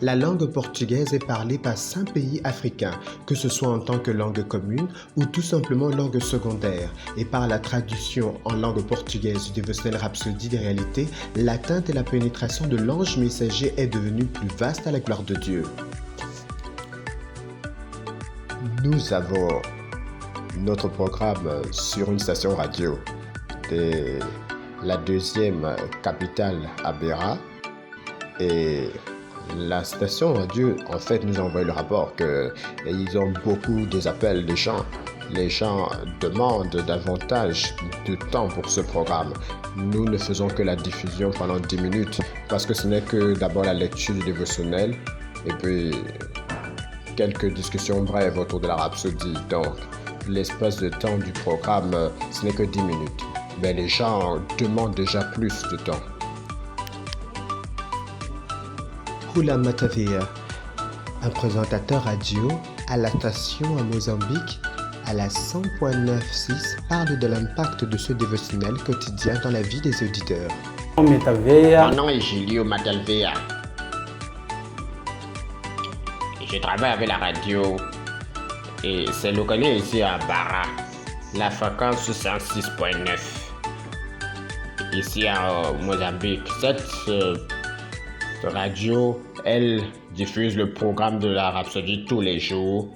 la langue portugaise est parlée par 5 pays africains, que ce soit en tant que langue commune ou tout simplement langue secondaire. Et par la traduction en langue portugaise du dévotionnel Rhapsodie des réalités, l'atteinte et la pénétration de l'ange messager est devenue plus vaste à la gloire de Dieu. Nous avons notre programme sur une station radio de la deuxième capitale à Beira, et la station radio en fait nous a envoyé le rapport qu'ils ont beaucoup des appels des gens. Les gens demandent davantage de temps pour ce programme. Nous ne faisons que la diffusion pendant 10 minutes parce que ce n'est que d'abord la lecture du dévotionnel et puis quelques discussions brèves autour de la rhapsodie. Donc l'espace de temps du programme, ce n'est que 10 minutes. Mais les gens demandent déjà plus de temps. Hula Matavea, un présentateur radio à la station à Mozambique, à la 100.96, parle de l'impact de ce dévotionnel quotidien dans la vie des auditeurs. Mon nom est Julio Matavea. Je travaille avec la radio et c'est localisé ici à Bara. La fréquence 106.9. Ici à Mozambique. Cette radio, elle diffuse le programme de la Rhapsodie tous les jours.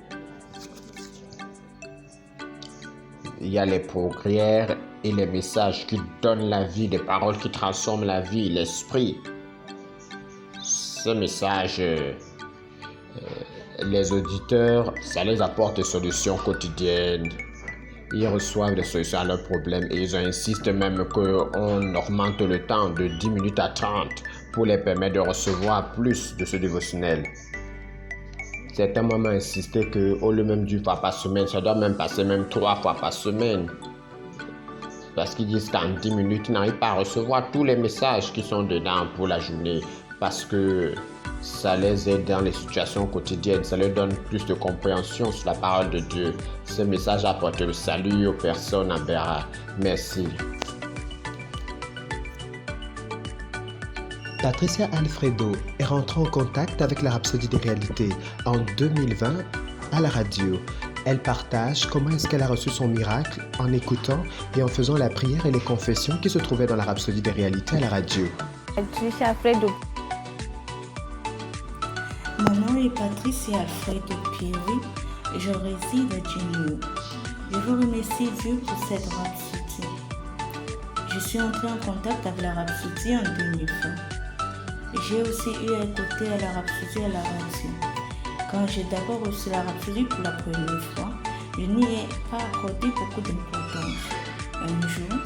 Il y a les prières et les messages qui donnent la vie, des paroles qui transforment la vie, l'esprit. Ces messages, les auditeurs, ça les apporte des solutions quotidiennes. Ils reçoivent des solutions à leurs problèmes et ils insistent même qu'on augmente le temps de 10 minutes à 30 pour les permettre de recevoir plus de ce dévotionnel. Certains m'ont insisté qu'au lieu même d'une fois par semaine, ça doit même passer même 3 fois par semaine. Parce qu'ils disent qu'en 10 minutes, ils n'arrivent pas à recevoir tous les messages qui sont dedans pour la journée. Parce que ça les aide dans les situations quotidiennes, ça leur donne plus de compréhension sur la parole de Dieu. Ce message apporte le salut aux personnes à Beira. Merci. Patricia Alfredo est rentrée en contact avec la Rhapsodie des réalités en 2020 à la radio. Elle partage comment est-ce qu'elle a reçu son miracle en écoutant et en faisant la prière et les confessions qui se trouvaient dans la Rhapsodie des réalités à la radio. Patricia Alfredo. Mon nom est Patricia Alfredo Pieri et je réside à Genio. Je vous remercie Dieu pour cette rhapsodie. Je suis entrée en contact avec la rhapsodie en 2020. J'ai aussi eu à écouter la rhapsodie à la radio. Quand j'ai d'abord reçu la rhapsodie pour la première fois, je n'y ai pas accordé beaucoup d'importance. Un jour,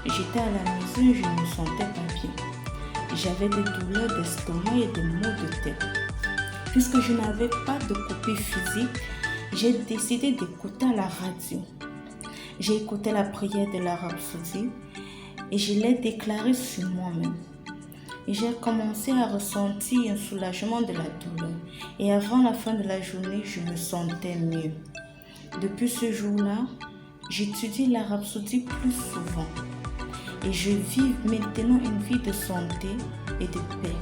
j'étais à la maison et je ne me sentais pas bien. J'avais des douleurs d'estomac et des maux de tête. Puisque je n'avais pas de copie physique, j'ai décidé d'écouter la radio. J'ai écouté la prière de la rhapsodie et je l'ai déclarée sur moi-même. Et j'ai commencé à ressentir un soulagement de la douleur. Et avant la fin de la journée, je me sentais mieux. Depuis ce jour-là, j'étudie la rhapsodie plus souvent. Et je vis maintenant une vie de santé et de paix.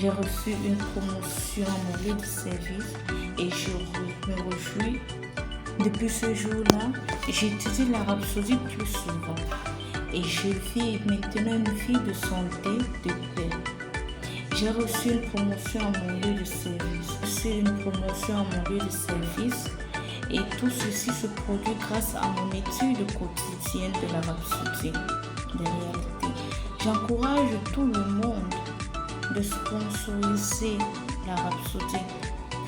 J'ai reçu une promotion à mon lieu de service et je me réjouis. Depuis ce jour-là, j'étudie la rhapsodie plus souvent. Et je vis maintenant une vie de santé, de paix. J'ai reçu une promotion à mon lieu de service. Et tout ceci se produit grâce à mon étude quotidienne de la rhapsodie de réalité. J'encourage tout le monde de sponsoriser la rhapsodie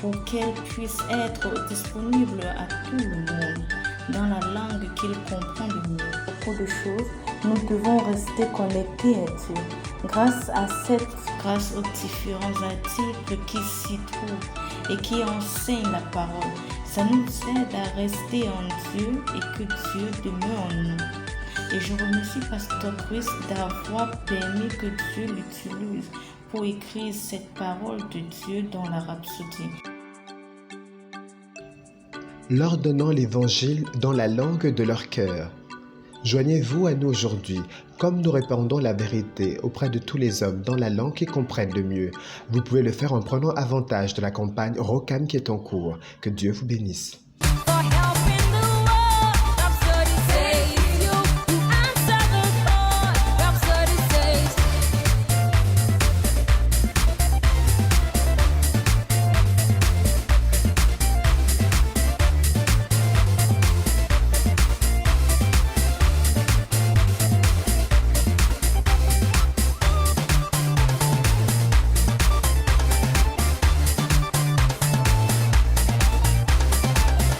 pour qu'elle puisse être disponible à tout le monde dans la langue qu'il comprend le mieux. Beaucoup de choses, nous devons rester connectés à Dieu. Grâce aux différents articles qui s'y trouvent et qui enseignent la parole, ça nous aide à rester en Dieu et que Dieu demeure en nous. Et je remercie Pasteur Chris d'avoir permis que Dieu l'utilise pour écrire cette parole de Dieu dans la rhapsodie. Leur donnant l'évangile dans la langue de leur cœur. Joignez-vous à nous aujourd'hui, comme nous répandons la vérité auprès de tous les hommes dans la langue qu'ils comprennent le mieux. Vous pouvez le faire en prenant avantage de la campagne Rocam qui est en cours. Que Dieu vous bénisse.